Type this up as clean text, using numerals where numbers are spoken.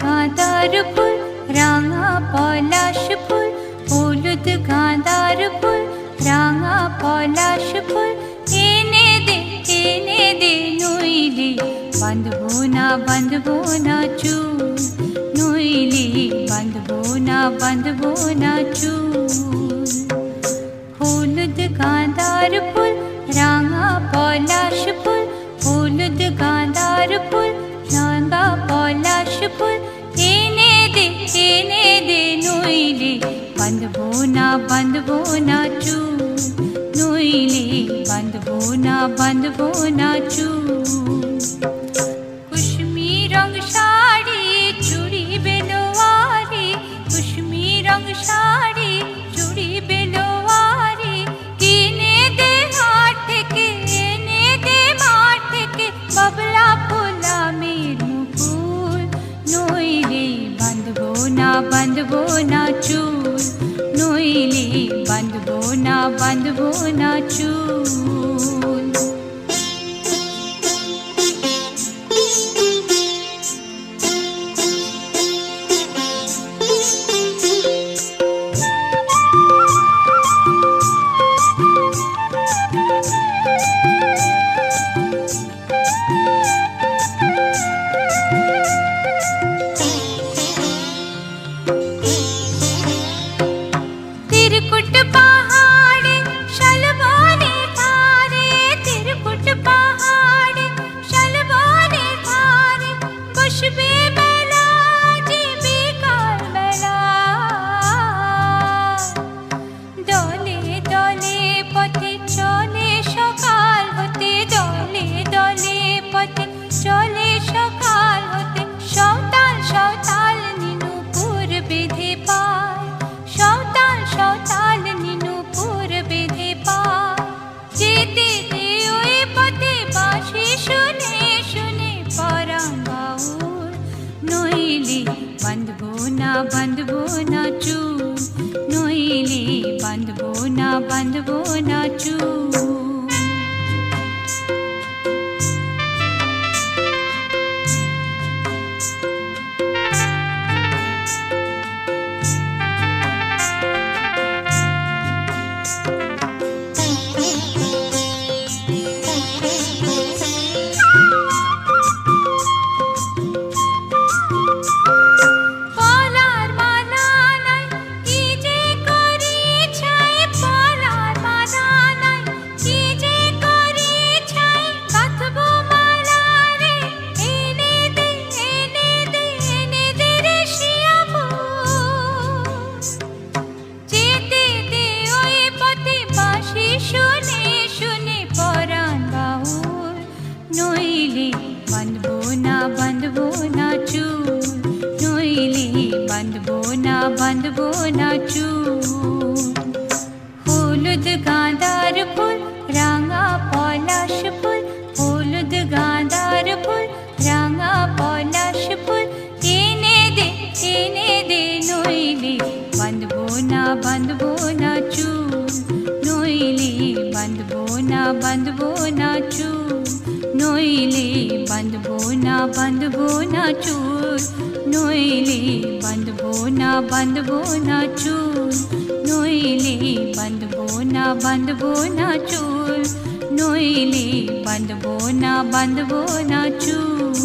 গাঁদার ফুল রাঙা পলাশ ফুল, হলুদ গাঁদার ফুল রাঙা পলাশ ফুল, এনে দে নইলে বাঁধবো না চুল, নইলে বাঁধবো না চুল। হলুদ গাঁদার ফুল রাঙা পলাশ ফুল, হলুদ গাঁদার ফুল রাঙা পলাশ ফুল, এনে দে নইলে বাঁধবো না চুল, নইলে বাঁধবো না চুল। কুসুমি রং শাড়ি চুড়ি বেলোয়ারি, কুসুমি রং শাড়ি চুড়ি বেলোয়ারি, কিনে দে হাট থেকে এনে দে মাঠ থেকে, বাবলা ফুলামের মুকুল, নইলে বাঁধবো না চুল, নইলে বাঁধবো না চুল। तिरकुट पहाड़े शलबोने धारे, तिरकुट पहाड़े शलबोने धारे, बसबे बेला जी बिकाल बेला, दले दले पथे चले सकाल होते, दले दले पथे चले सकाल होते, सौताल नीनुपुर बेधे पाय, सौताल नीनुपुर बेधे पाय, जेते दे ओए पथे बाँशি শুনে শুনে পরাণ বাউল, নইলে বাঁধবো না চুল, নইলে বাঁধবো না চুল। নইলে বাঁধবো না চুল, নইলে বাঁধবো না চুল। হলুদ গাঁদার ফুল রাঙা পলাশ ফুল, হলুদ গাঁদার ফুল রাঙা পলাশ ফুল, এনে দে নইলে বাঁধবো না চুল, নইলে বাঁধবো না চুল, নইলে বাঁধবো না চুল, নইলে বাঁধবো না চুল, নইলে বাঁধবো না চুল, নইলে বাঁধবো না চুল।